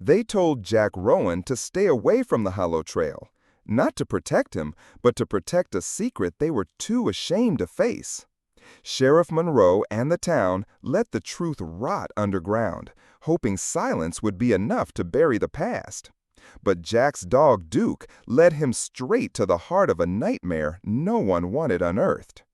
They told Jack Rowan to stay away from the Hollow Trail, not to protect him, but to protect a secret they were too ashamed to face. Sheriff Monroe and the town let the truth rot underground, hoping silence would be enough to bury the past. But Jack's dog Duke led him straight to the heart of a nightmare no one wanted unearthed.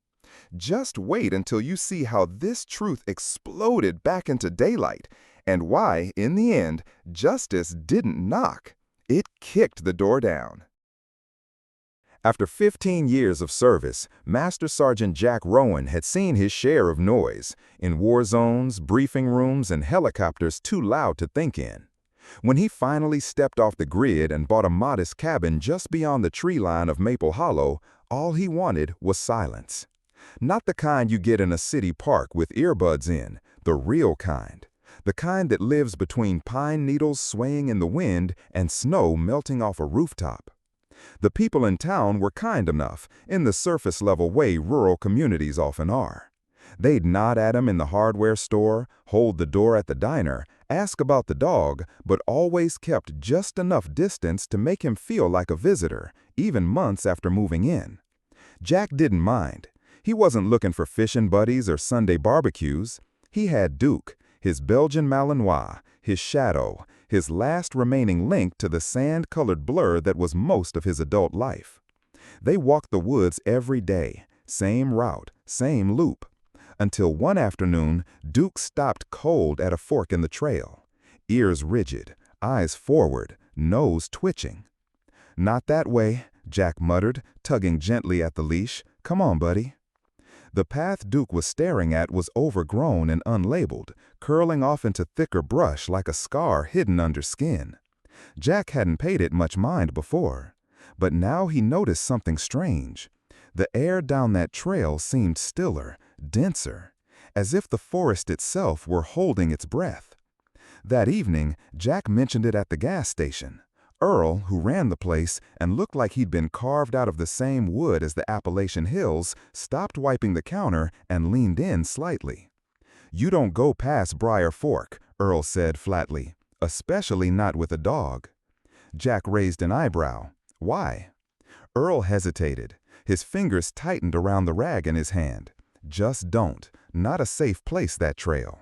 Just wait until you see how this truth exploded back into daylight, and why, in the end, justice didn't knock. It kicked the door down. After 15 years of service, Master Sergeant Jack Rowan had seen his share of noise, in war zones, briefing rooms, and helicopters too loud to think in. When he finally stepped off the grid and bought a modest cabin just beyond the tree line of Maple Hollow, all he wanted was silence. Not the kind you get in a city park with earbuds in, the real kind. The kind that lives between pine needles swaying in the wind and snow melting off a rooftop. The people in town were kind enough, in the surface-level way rural communities often are. They'd nod at him in the hardware store, hold the door at the diner, ask about the dog, but always kept just enough distance to make him feel like a visitor, even months after moving in. Jack didn't mind. He wasn't looking for fishing buddies or Sunday barbecues. He had Duke, his Belgian Malinois, his shadow, his last remaining link to the sand-colored blur that was most of his adult life. They walked the woods every day, same route, same loop, until one afternoon Duke stopped cold at a fork in the trail, ears rigid, eyes forward, nose twitching. "Not that way," Jack muttered, tugging gently at the leash. "Come on, buddy." The path Duke was staring at was overgrown and unlabeled, curling off into thicker brush like a scar hidden under skin. Jack hadn't paid it much mind before, but now he noticed something strange. The air down that trail seemed stiller, denser, as if the forest itself were holding its breath. That evening, Jack mentioned it at the gas station. Earl, who ran the place and looked like he'd been carved out of the same wood as the Appalachian Hills, stopped wiping the counter and leaned in slightly. "You don't go past Briar Fork," Earl said flatly, "especially not with a dog." Jack raised an eyebrow. "Why?" Earl hesitated. His fingers tightened around the rag in his hand. "Just don't. Not a safe place, that trail."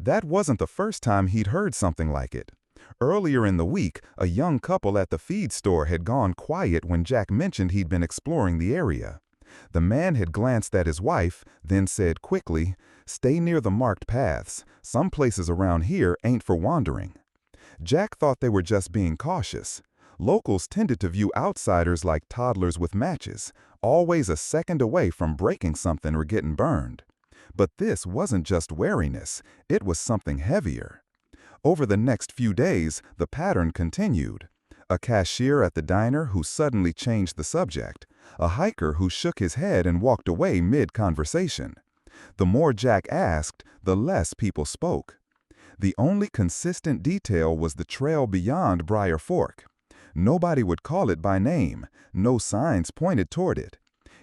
That wasn't the first time he'd heard something like it. Earlier in the week, a young couple at the feed store had gone quiet when Jack mentioned he'd been exploring the area. The man had glanced at his wife, then said quickly, "Stay near the marked paths. Some places around here ain't for wandering." Jack thought they were just being cautious. Locals tended to view outsiders like toddlers with matches, always a second away from breaking something or getting burned. But this wasn't just wariness, it was something heavier. Over the next few days, the pattern continued. A cashier at the diner who suddenly changed the subject. A hiker who shook his head and walked away mid-conversation. The more Jack asked, the less people spoke. The only consistent detail was the trail beyond Briar Fork. Nobody would call it by name. No signs pointed toward it.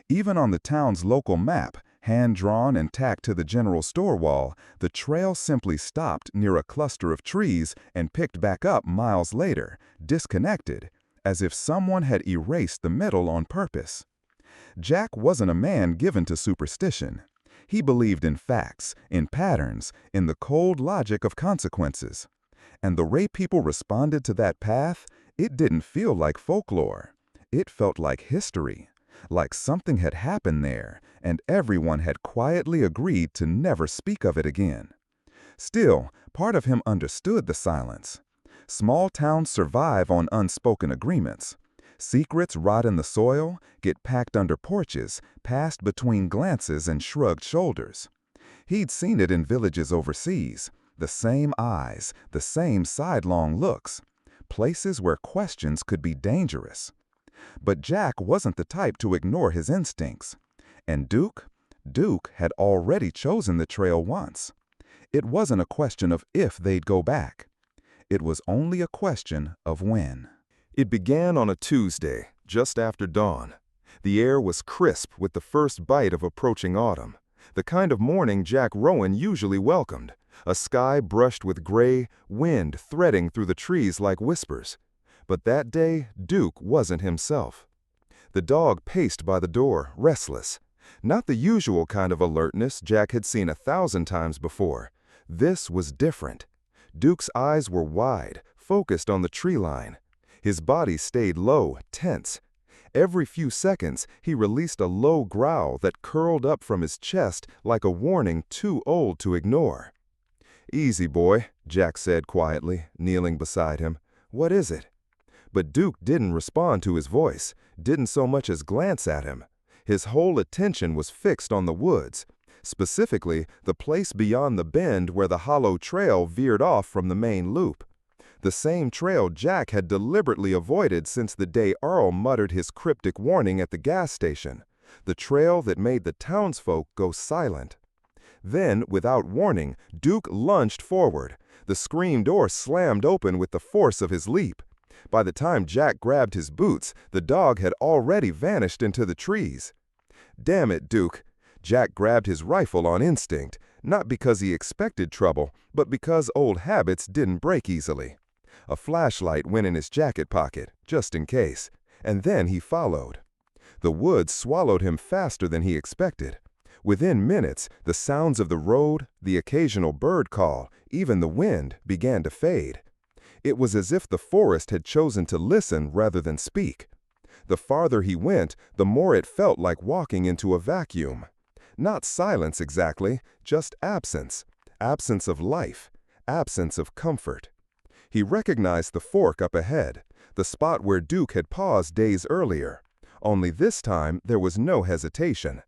Even on the town's local map, hand-drawn and tacked to the general store wall, the trail simply stopped near a cluster of trees and picked back up miles later, disconnected, as if someone had erased the middle on purpose. Jack wasn't a man given to superstition. He believed in facts, in patterns, in the cold logic of consequences. And the way people responded to that path, it didn't feel like folklore. It felt like history. Like something had happened there, and everyone had quietly agreed to never speak of it again. Still, part of him understood the silence. Small towns survive on unspoken agreements. Secrets rot in the soil, get packed under porches, passed between glances and shrugged shoulders. He'd seen it in villages overseas, the same eyes, the same sidelong looks, places where questions could be dangerous. But Jack wasn't the type to ignore his instincts. And Duke had already chosen the trail once. It wasn't a question of if they'd go back. It was only a question of when. It began on a Tuesday, just after dawn. The air was crisp with the first bite of approaching autumn. The kind of morning Jack Rowan usually welcomed, a sky brushed with gray, wind threading through the trees like whispers. But that day, Duke wasn't himself. The dog paced by the door, restless. Not the usual kind of alertness Jack had seen 1,000 times before. This was different. Duke's eyes were wide, focused on the tree line. His body stayed low, tense. Every few seconds, he released a low growl that curled up from his chest like a warning too old to ignore. "Easy, boy," Jack said quietly, kneeling beside him. "What is it?" But Duke didn't respond to his voice, didn't so much as glance at him. His whole attention was fixed on the woods, specifically the place beyond the bend where the hollow trail veered off from the main loop. The same trail Jack had deliberately avoided since the day Earl muttered his cryptic warning at the gas station. The trail that made the townsfolk go silent. Then, without warning, Duke lunged forward. The screen door slammed open with the force of his leap. By the time Jack grabbed his boots, the dog had already vanished into the trees. "Damn it, Duke." Jack grabbed his rifle on instinct, not because he expected trouble, but because old habits didn't break easily. A flashlight went in his jacket pocket, just in case, and then he followed. The woods swallowed him faster than he expected. Within minutes, the sounds of the road, the occasional bird call, even the wind, began to fade. It was as if the forest had chosen to listen rather than speak. The farther he went, the more it felt like walking into a vacuum. Not silence exactly, just absence. Absence of life. Absence of comfort. He recognized the fork up ahead, the spot where Duke had paused days earlier. Only this time, there was no hesitation.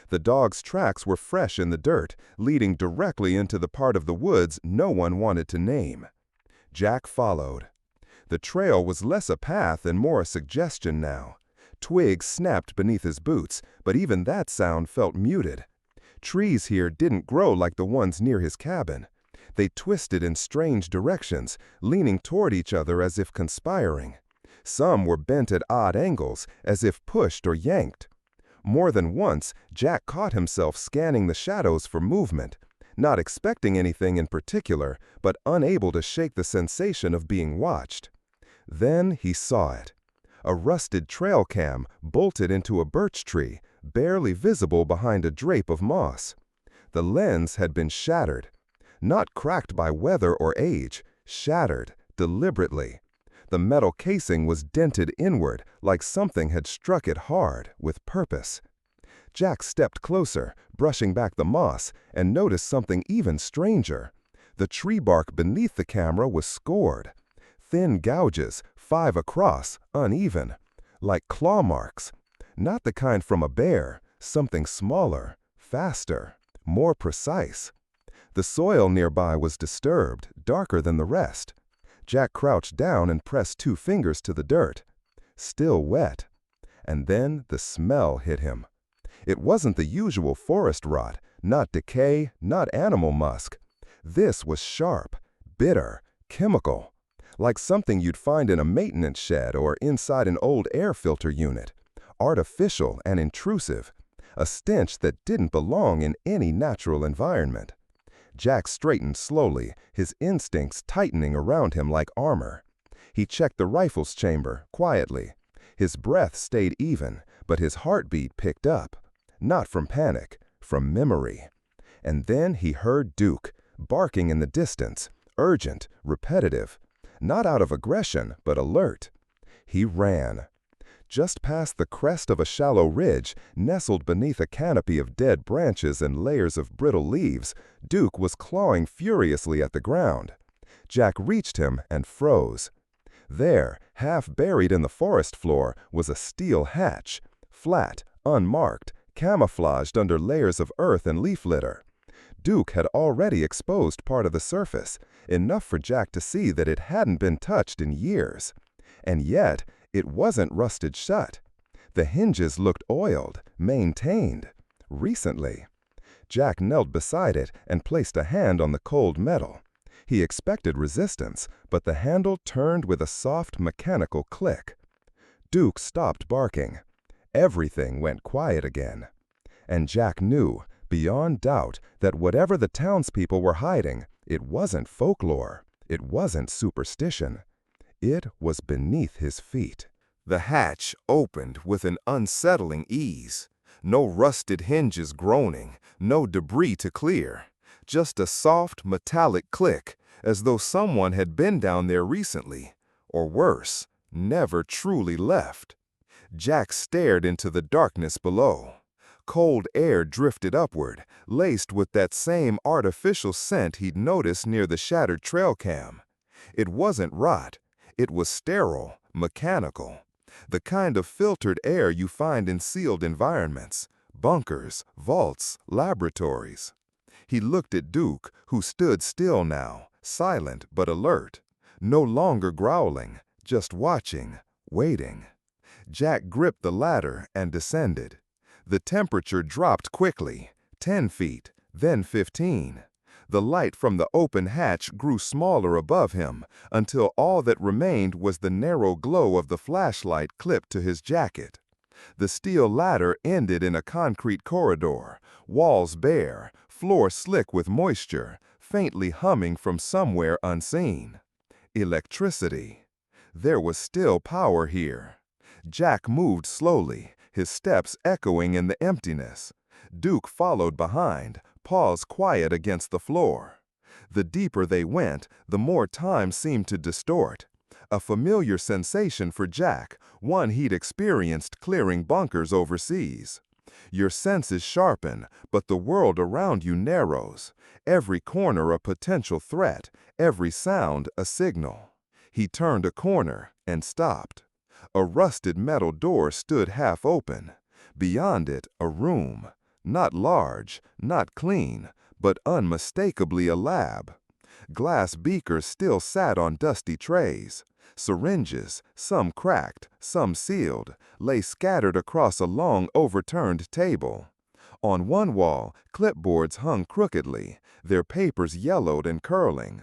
The dog's tracks were fresh in the dirt, leading directly into the part of the woods no one wanted to name. Jack followed. The trail was less a path and more a suggestion now. Twigs snapped beneath his boots, but even that sound felt muted. Trees here didn't grow like the ones near his cabin. They twisted in strange directions, leaning toward each other as if conspiring. Some were bent at odd angles, as if pushed or yanked. More than once, Jack caught himself scanning the shadows for movement, not expecting anything in particular, but unable to shake the sensation of being watched. Then he saw it. A rusted trail cam bolted into a birch tree, barely visible behind a drape of moss. The lens had been shattered. Not cracked by weather or age, shattered, deliberately. The metal casing was dented inward, like something had struck it hard, with purpose. Jack stepped closer, brushing back the moss, and noticed something even stranger. The tree bark beneath the camera was scored. Thin gouges, 5 across, uneven. Like claw marks. Not the kind from a bear, something smaller, faster, more precise. The soil nearby was disturbed, darker than the rest. Jack crouched down and pressed 2 fingers to the dirt. Still wet. And then the smell hit him. It wasn't the usual forest rot, not decay, not animal musk. This was sharp, bitter, chemical, like something you'd find in a maintenance shed or inside an old air filter unit. Artificial and intrusive, a stench that didn't belong in any natural environment. Jack straightened slowly, his instincts tightening around him like armor. He checked the rifle's chamber, quietly. His breath stayed even, but his heartbeat picked up. Not from panic, from memory. And then he heard Duke, barking in the distance, urgent, repetitive. Not out of aggression, but alert. He ran. Just past the crest of a shallow ridge, nestled beneath a canopy of dead branches and layers of brittle leaves, Duke was clawing furiously at the ground. Jack reached him and froze. There, half buried in the forest floor, was a steel hatch, flat, unmarked, camouflaged under layers of earth and leaf litter. Duke had already exposed part of the surface, enough for Jack to see that it hadn't been touched in years. And yet, it wasn't rusted shut. The hinges looked oiled, maintained, recently. Jack knelt beside it and placed a hand on the cold metal. He expected resistance, but the handle turned with a soft mechanical click. Duke stopped barking. Everything went quiet again. And Jack knew, beyond doubt that whatever the townspeople were hiding, it wasn't folklore, it wasn't superstition. It was beneath his feet. The hatch opened with an unsettling ease. No rusted hinges groaning, no debris to clear. Just a soft, metallic click, as though someone had been down there recently, or worse, never truly left. Jack stared into the darkness below. Cold air drifted upward, laced with that same artificial scent he'd noticed near the shattered trail cam. It wasn't rot. It was sterile, mechanical. The kind of filtered air you find in sealed environments, bunkers, vaults, laboratories. He looked at Duke, who stood still now, silent but alert, no longer growling, just watching, waiting. Jack gripped the ladder and descended. The temperature dropped quickly, 10 feet, then 15. The light from the open hatch grew smaller above him until all that remained was the narrow glow of the flashlight clipped to his jacket. The steel ladder ended in a concrete corridor, walls bare, floor slick with moisture, faintly humming from somewhere unseen. Electricity. There was still power here. Jack moved slowly, his steps echoing in the emptiness. Duke followed behind, paws quiet against the floor. The deeper they went, the more time seemed to distort. A familiar sensation for Jack, one he'd experienced clearing bunkers overseas. Your senses sharpen, but the world around you narrows. Every corner a potential threat, every sound a signal. He turned a corner and stopped. A rusted metal door stood half open. Beyond it, a room. Not large, not clean, but unmistakably a lab. Glass beakers still sat on dusty trays. Syringes, some cracked, some sealed, lay scattered across a long overturned table. On one wall, clipboards hung crookedly, their papers yellowed and curling.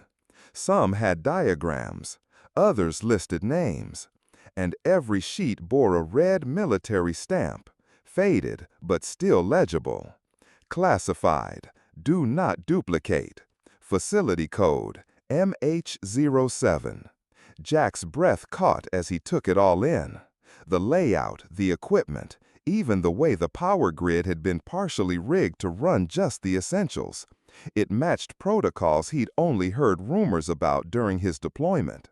Some had diagrams, others listed names, and every sheet bore a red military stamp, faded but still legible. Classified, do not duplicate. Facility code, MH07. Jack's breath caught as he took it all in. The layout, the equipment, even the way the power grid had been partially rigged to run just the essentials. It matched protocols he'd only heard rumors about during his deployment.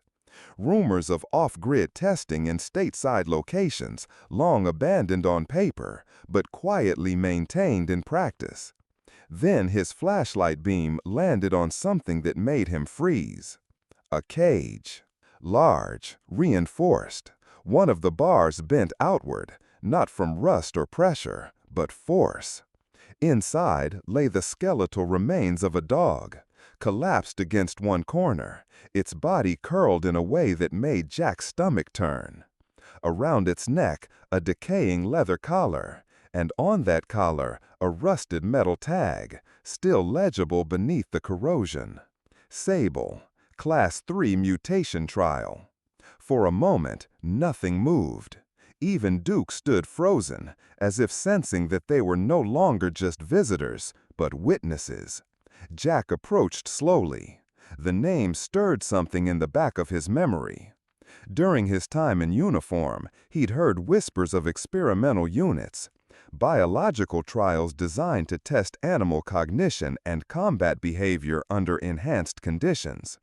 Rumors of off-grid testing in stateside locations, long abandoned on paper, but quietly maintained in practice. Then his flashlight beam landed on something that made him freeze. A cage. Large, reinforced. One of the bars bent outward, not from rust or pressure, but force. Inside lay the skeletal remains of a dog, collapsed against one corner, its body curled in a way that made Jack's stomach turn. Around its neck, a decaying leather collar, and on that collar, a rusted metal tag, still legible beneath the corrosion. Sable, Class 3 mutation trial. For a moment, nothing moved. Even Duke stood frozen, as if sensing that they were no longer just visitors, but witnesses. Jack approached slowly. The name stirred something in the back of his memory. During his time in uniform, he'd heard whispers of experimental units, biological trials designed to test animal cognition and combat behavior under enhanced conditions.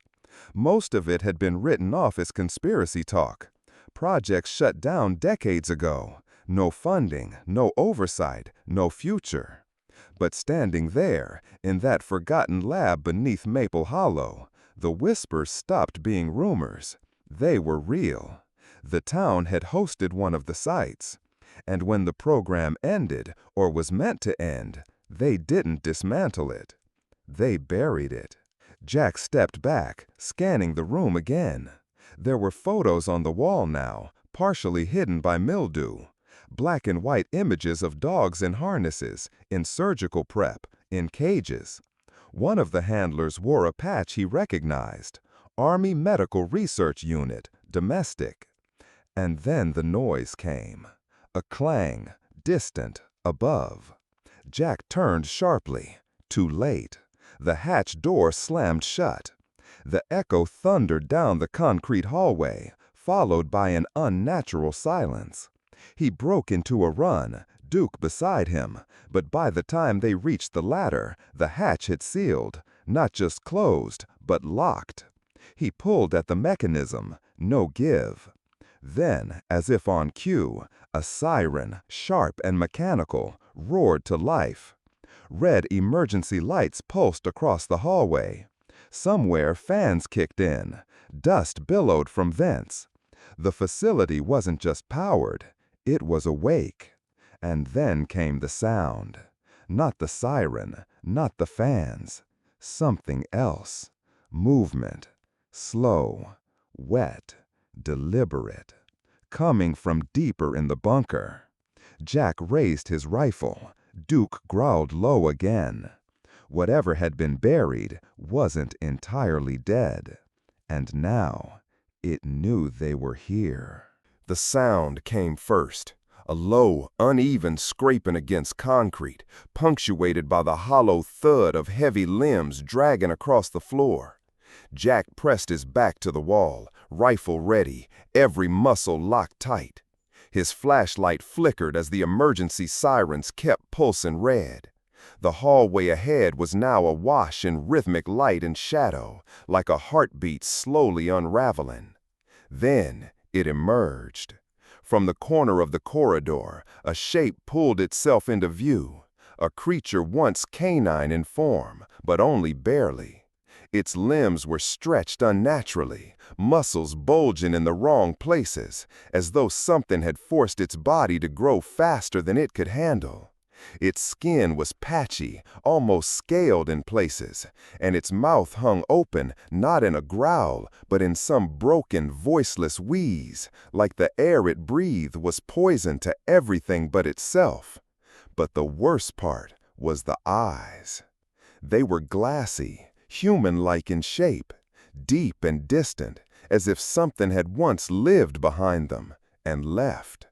Most of it had been written off as conspiracy talk. Projects shut down decades ago. No funding, no oversight, no future. But standing there, in that forgotten lab beneath Maple Hollow, the whispers stopped being rumors. They were real. The town had hosted one of the sites. And when the program ended, or was meant to end, they didn't dismantle it. They buried it. Jack stepped back, scanning the room again. There were photos on the wall now, partially hidden by mildew. Black and white images of dogs in harnesses, in surgical prep, in cages. One of the handlers wore a patch he recognized. Army Medical Research Unit, domestic. And then the noise came. A clang, distant, above. Jack turned sharply. Too late. The hatch door slammed shut. The echo thundered down the concrete hallway, followed by an unnatural silence. He broke into a run, Duke beside him, but by the time they reached the ladder, the hatch had sealed, not just closed, but locked. He pulled at the mechanism, no give. Then, as if on cue, a siren, sharp and mechanical, roared to life. Red emergency lights pulsed across the hallway. Somewhere fans kicked in. Dust billowed from vents. The facility wasn't just powered, it was awake. And then came the sound. Not the siren, not the fans. Something else. Movement. Slow, wet, deliberate. Coming from deeper in the bunker. Jack raised his rifle. Duke growled low again. Whatever had been buried wasn't entirely dead. And now, it knew they were here. The sound came first, a low, uneven scraping against concrete, punctuated by the hollow thud of heavy limbs dragging across the floor. Jack pressed his back to the wall, rifle ready, every muscle locked tight. His flashlight flickered as the emergency sirens kept pulsing red. The hallway ahead was now awash in rhythmic light and shadow, like a heartbeat slowly unraveling. Then it emerged. From the corner of the corridor, a shape pulled itself into view, a creature once canine in form, but only barely. Its limbs were stretched unnaturally, muscles bulging in the wrong places, as though something had forced its body to grow faster than it could handle. Its skin was patchy, almost scaled in places, and its mouth hung open, not in a growl, but in some broken, voiceless wheeze, like the air it breathed was poison to everything but itself. But the worst part was the eyes. They were glassy, human-like in shape, deep and distant, as if something had once lived behind them and left.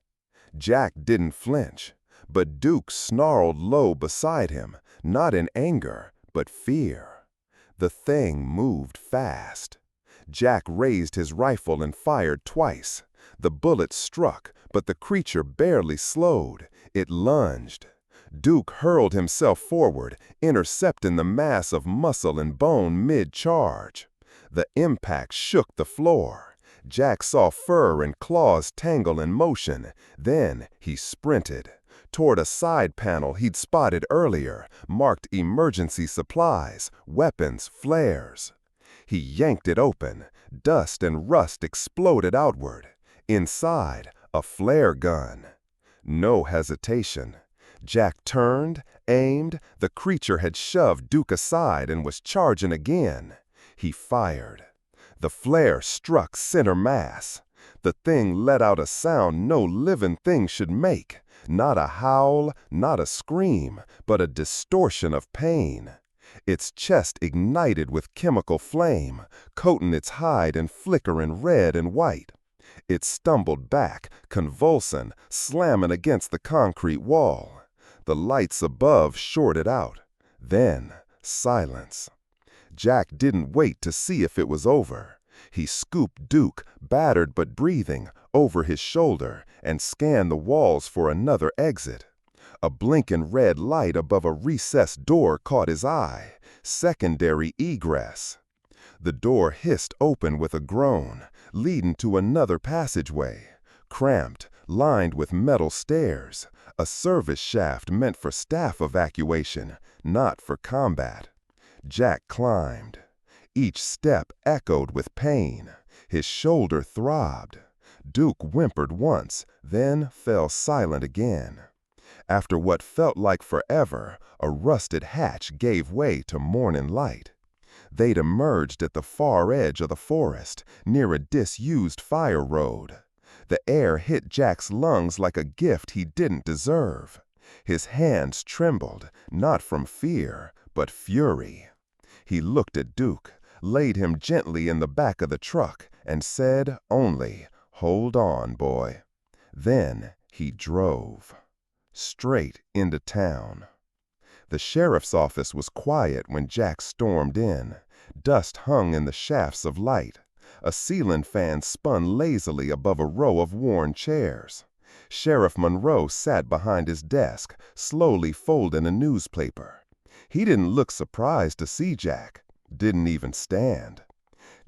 Jack didn't flinch. But Duke snarled low beside him, not in anger, but fear. The thing moved fast. Jack raised his rifle and fired twice. The bullet struck, but the creature barely slowed. It lunged. Duke hurled himself forward, intercepting the mass of muscle and bone mid-charge. The impact shook the floor. Jack saw fur and claws tangle in motion. Then he sprinted. Toward a side panel he'd spotted earlier, marked emergency supplies, weapons, flares. He yanked it open. Dust and rust exploded outward. Inside, a flare gun. No hesitation. Jack turned, aimed. The creature had shoved Duke aside and was charging again. He fired. The flare struck center mass. The thing let out a sound no living thing should make. Not a howl, not a scream, but a distortion of pain. Its chest ignited with chemical flame, coating its hide in flickering red and white. It stumbled back, convulsing, slamming against the concrete wall. The lights above shorted out. Then, silence. Jack didn't wait to see if it was over. He scooped Duke, battered but breathing, over his shoulder and scanned the walls for another exit. A blinking red light above a recessed door caught his eye. Secondary egress. The door hissed open with a groan, leading to another passageway. Cramped, lined with metal stairs. A service shaft meant for staff evacuation, not for combat. Jack climbed. Each step echoed with pain. His shoulder throbbed. Duke whimpered once, then fell silent again. After what felt like forever, a rusted hatch gave way to morning light. They'd emerged at the far edge of the forest, near a disused fire road. The air hit Jack's lungs like a gift he didn't deserve. His hands trembled, not from fear, but fury. He looked at Duke, laid him gently in the back of the truck, and said only, "Hold on, boy." Then he drove. Straight into town. The sheriff's office was quiet when Jack stormed in. Dust hung in the shafts of light. A ceiling fan spun lazily above a row of worn chairs. Sheriff Monroe sat behind his desk, slowly folding a newspaper. He didn't look surprised to see Jack, didn't even stand.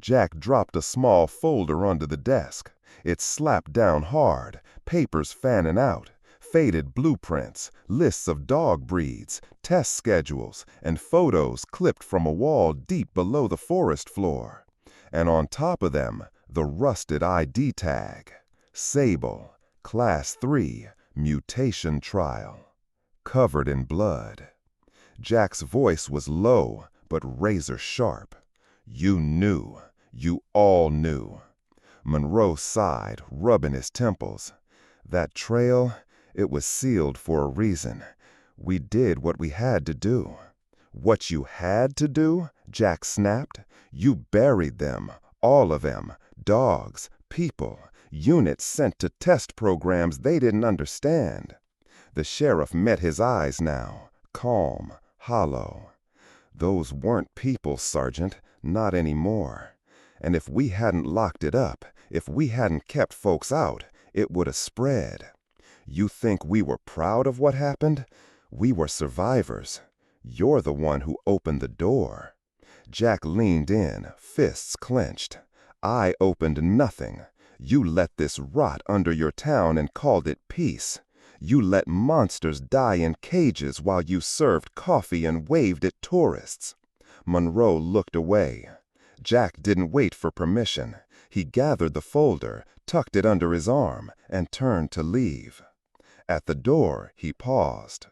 Jack dropped a small folder onto the desk. It slapped down hard, papers fanning out, faded blueprints, lists of dog breeds, test schedules, and photos clipped from a wall deep below the forest floor. And on top of them, the rusted ID tag. Sable, Class 3, Mutation Trial. Covered in blood. Jack's voice was low, but razor sharp. You knew. You all knew. Monroe sighed, rubbing his temples. That trail, it was sealed for a reason. We did what we had to do. What you had to do? Jack snapped. You buried them, all of them, dogs, people, units sent to test programs they didn't understand. The sheriff met his eyes now, calm, hollow. Those weren't people, Sergeant, not anymore. And if we hadn't locked it up, if we hadn't kept folks out, it would have spread. You think we were proud of what happened? We were survivors. You're the one who opened the door. Jack leaned in, fists clenched. I opened nothing. You let this rot under your town and called it peace. You let monsters die in cages while you served coffee and waved at tourists. Monroe looked away. Jack didn't wait for permission. He gathered the folder, tucked it under his arm, and turned to leave. At the door, he paused.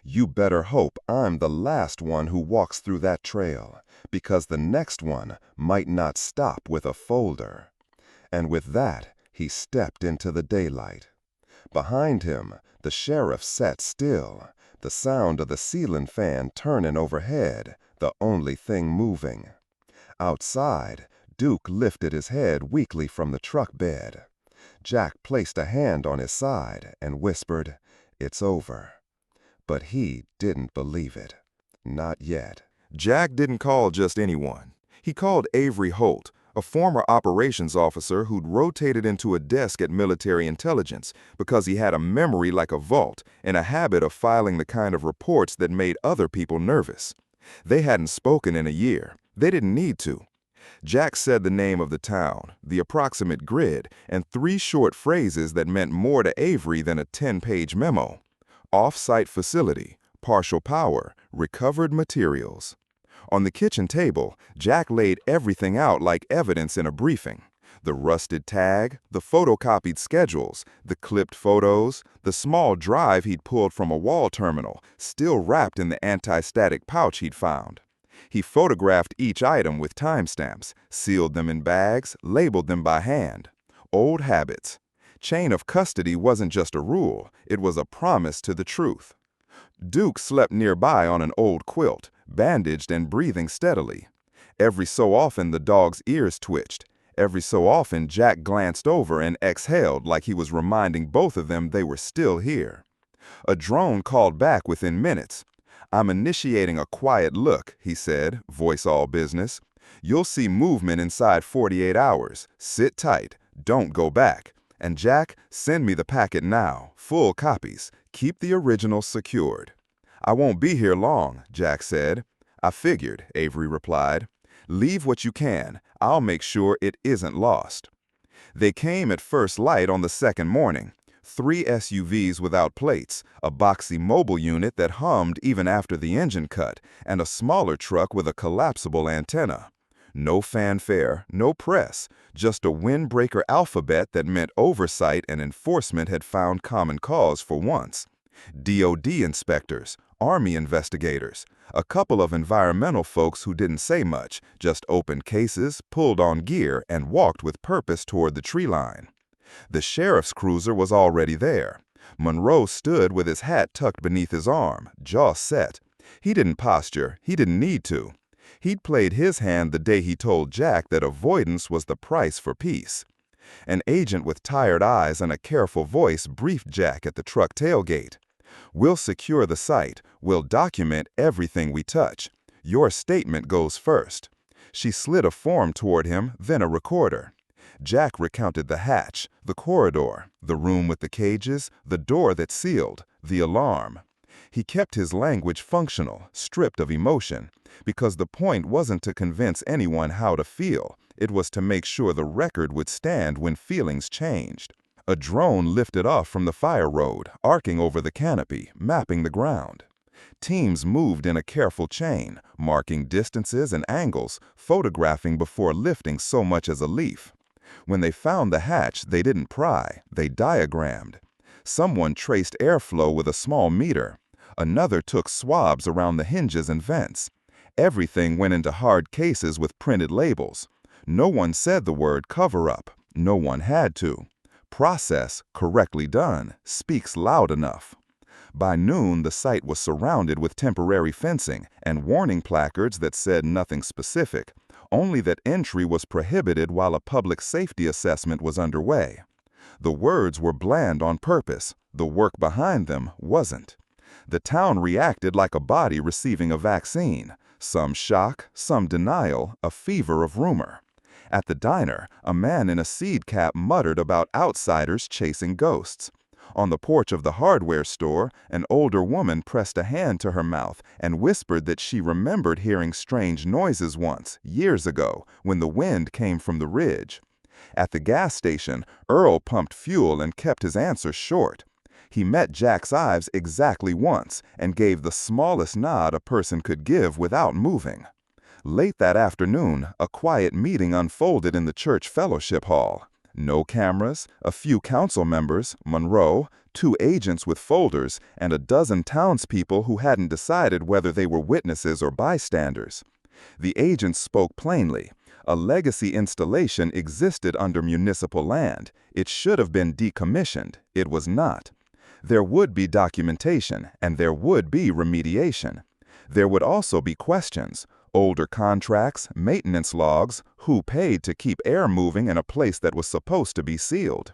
You better hope I'm the last one who walks through that trail, because the next one might not stop with a folder. And with that, he stepped into the daylight. Behind him, the sheriff sat still, the sound of the ceiling fan turning overhead, the only thing moving. Outside, Duke lifted his head weakly from the truck bed. Jack placed a hand on his side and whispered, "It's over." But he didn't believe it. Not yet. Jack didn't call just anyone. He called Avery Holt, a former operations officer who'd rotated into a desk at military intelligence because he had a memory like a vault and a habit of filing the kind of reports that made other people nervous. They hadn't spoken in a year. They didn't need to. Jack said the name of the town, the approximate grid, and 3 short phrases that meant more to Avery than a 10-page memo. Off-site facility, partial power, recovered materials. On the kitchen table, Jack laid everything out like evidence in a briefing. The rusted tag, the photocopied schedules, the clipped photos, the small drive he'd pulled from a wall terminal, still wrapped in the anti-static pouch he'd found. He photographed each item with timestamps, sealed them in bags, labeled them by hand. Old habits. Chain of custody wasn't just a rule, it was a promise to the truth. Duke slept nearby on an old quilt, bandaged and breathing steadily. Every so often the dog's ears twitched. Every so often Jack glanced over and exhaled like he was reminding both of them they were still here. A drone called back within minutes. "I'm initiating a quiet look," he said, voice all business. "You'll see movement inside 48 hours. Sit tight. Don't go back. And Jack, send me the packet now, full copies. Keep the original secured." "I won't be here long," Jack said. "I figured," Avery replied. "Leave what you can. I'll make sure it isn't lost." They came at first light on the second morning. 3 SUVs without plates, a boxy mobile unit that hummed even after the engine cut, and a smaller truck with a collapsible antenna. No fanfare, no press, just a windbreaker alphabet that meant oversight and enforcement had found common cause for once. DOD inspectors, Army investigators, a couple of environmental folks who didn't say much, just opened cases, pulled on gear, and walked with purpose toward the tree line. The sheriff's cruiser was already there. Monroe stood with his hat tucked beneath his arm, jaw set. He didn't posture, he didn't need to. He'd played his hand the day he told Jack that avoidance was the price for peace. An agent with tired eyes and a careful voice briefed Jack at the truck tailgate. We'll secure the site. We'll document everything we touch. Your statement goes first. She slid a form toward him, then a recorder. Jack recounted the hatch, the corridor, the room with the cages, the door that sealed, the alarm. He kept his language functional, stripped of emotion, because the point wasn't to convince anyone how to feel. It was to make sure the record would stand when feelings changed. A drone lifted off from the fire road, arcing over the canopy, mapping the ground. Teams moved in a careful chain, marking distances and angles, photographing before lifting so much as a leaf. When they found the hatch, they didn't pry, they diagrammed. Someone traced airflow with a small meter. Another took swabs around the hinges and vents. Everything went into hard cases with printed labels. No one said the word cover-up. No one had to. Process, correctly done, speaks loud enough. By noon, the site was surrounded with temporary fencing and warning placards that said nothing specific, only that entry was prohibited while a public safety assessment was underway. The words were bland on purpose. The work behind them wasn't. The town reacted like a body receiving a vaccine. Some shock, some denial, a fever of rumor. At the diner, a man in a seed cap muttered about outsiders chasing ghosts. On the porch of the hardware store, an older woman pressed a hand to her mouth and whispered that she remembered hearing strange noises once, years ago, when the wind came from the ridge. At the gas station, Earl pumped fuel and kept his answer short. He met Jack's eyes exactly once and gave the smallest nod a person could give without moving. Late that afternoon, a quiet meeting unfolded in the church fellowship hall. No cameras, a few council members, Monroe, 2 agents with folders, and a dozen townspeople who hadn't decided whether they were witnesses or bystanders. The agents spoke plainly. A legacy installation existed under municipal land. It should have been decommissioned. It was not. There would be documentation, and there would be remediation. There would also be questions. Older contracts, maintenance logs, who paid to keep air moving in a place that was supposed to be sealed.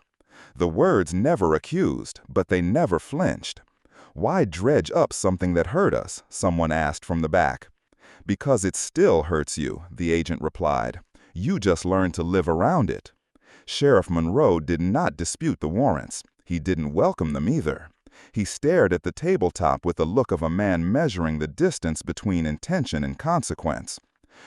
The words never accused, but they never flinched. "Why dredge up something that hurt us?" someone asked from the back. "Because it still hurts you," the agent replied. "You just learned to live around it." Sheriff Monroe did not dispute the warrants. He didn't welcome them either. He stared at the tabletop with the look of a man measuring the distance between intention and consequence.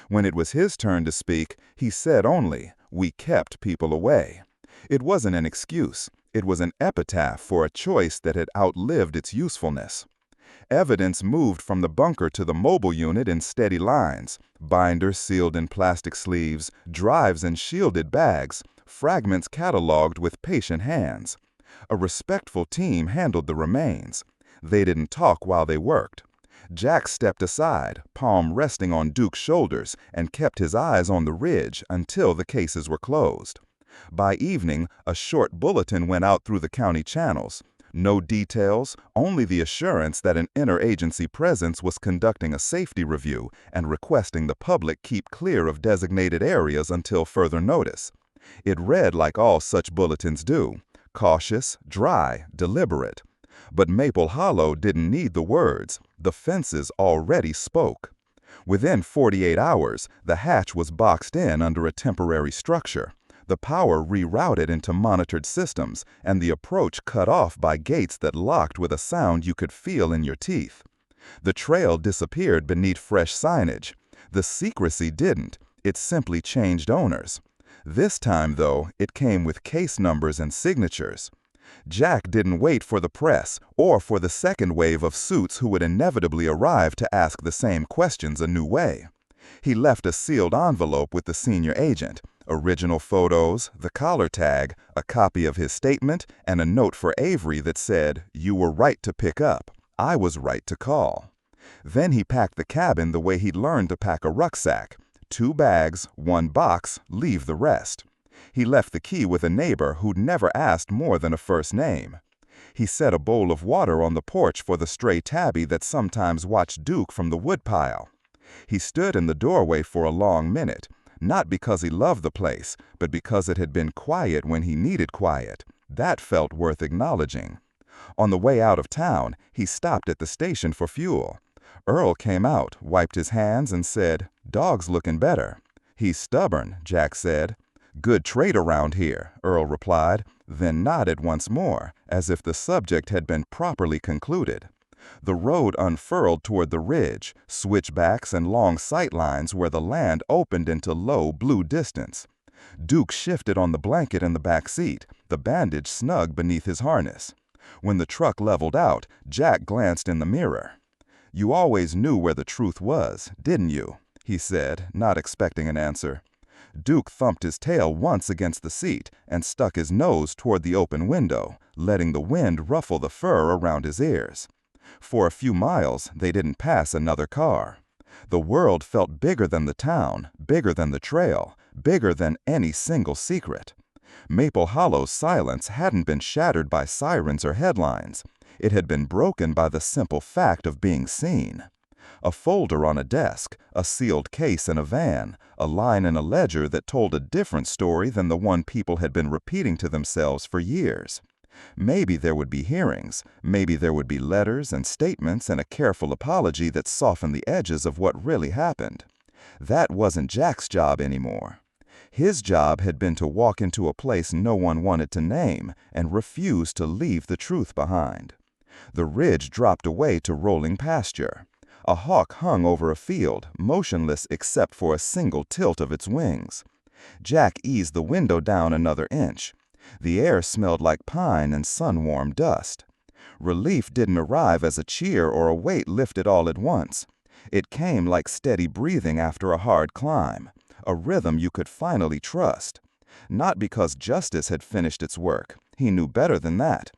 When it was his turn to speak, he said only, "We kept people away." It wasn't an excuse. It was an epitaph for a choice that had outlived its usefulness. Evidence moved from the bunker to the mobile unit in steady lines. Binders sealed in plastic sleeves, drives in shielded bags, fragments cataloged with patient hands. A respectful team handled the remains. They didn't talk while they worked. Jack stepped aside, palm resting on Duke's shoulders, and kept his eyes on the ridge until the cases were closed. By evening, a short bulletin went out through the county channels. No details, only the assurance that an interagency presence was conducting a safety review and requesting the public keep clear of designated areas until further notice. It read like all such bulletins do. Cautious, dry, deliberate. But Maple Hollow didn't need the words. The fences already spoke. Within 48 hours, the hatch was boxed in under a temporary structure, the power rerouted into monitored systems, and the approach cut off by gates that locked with a sound you could feel in your teeth. The trail disappeared beneath fresh signage. The secrecy didn't. It simply changed owners. This time, though, it came with case numbers and signatures. Jack didn't wait for the press or for the second wave of suits who would inevitably arrive to ask the same questions a new way. He left a sealed envelope with the senior agent, original photos, the collar tag, a copy of his statement, and a note for Avery that said, "You were right to pick up. I was right to call." Then he packed the cabin the way he'd learned to pack a rucksack. 2 bags, 1 box, leave the rest. He left the key with a neighbor who'd never asked more than a first name. He set a bowl of water on the porch for the stray tabby that sometimes watched Duke from the woodpile. He stood in the doorway for a long minute, not because he loved the place, but because it had been quiet when he needed quiet. That felt worth acknowledging. On the way out of town, he stopped at the station for fuel. Earl came out, wiped his hands, and said, "Dog's looking better." "He's stubborn," Jack said. "Good trait around here," Earl replied, then nodded once more, as if the subject had been properly concluded. The road unfurled toward the ridge, switchbacks and long sightlines where the land opened into low blue distance. Duke shifted on the blanket in the back seat, the bandage snug beneath his harness. When the truck leveled out, Jack glanced in the mirror. "You always knew where the truth was, didn't you?" he said, not expecting an answer. Duke thumped his tail once against the seat and stuck his nose toward the open window, letting the wind ruffle the fur around his ears. For a few miles, they didn't pass another car. The world felt bigger than the town, bigger than the trail, bigger than any single secret. Maple Hollow's silence hadn't been shattered by sirens or headlines. It had been broken by the simple fact of being seen. A folder on a desk, a sealed case in a van, a line in a ledger that told a different story than the one people had been repeating to themselves for years. Maybe there would be hearings, maybe there would be letters and statements and a careful apology that softened the edges of what really happened. That wasn't Jack's job anymore. His job had been to walk into a place no one wanted to name and refuse to leave the truth behind. The ridge dropped away to rolling pasture. A hawk hung over a field, motionless except for a single tilt of its wings. Jack eased the window down another inch. The air smelled like pine and sun-warmed dust. Relief didn't arrive as a cheer or a weight lifted all at once. It came like steady breathing after a hard climb, a rhythm you could finally trust. Not because justice had finished its work, he knew better than that,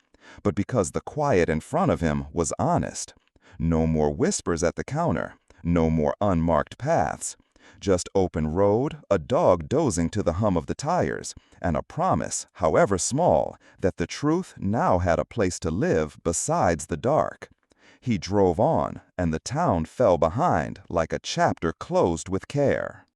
but because the quiet in front of him was honest. No more whispers at the counter, no more unmarked paths. Just open road, a dog dozing to the hum of the tires, and a promise, however small, that the truth now had a place to live besides the dark. He drove on, and the town fell behind like a chapter closed with care.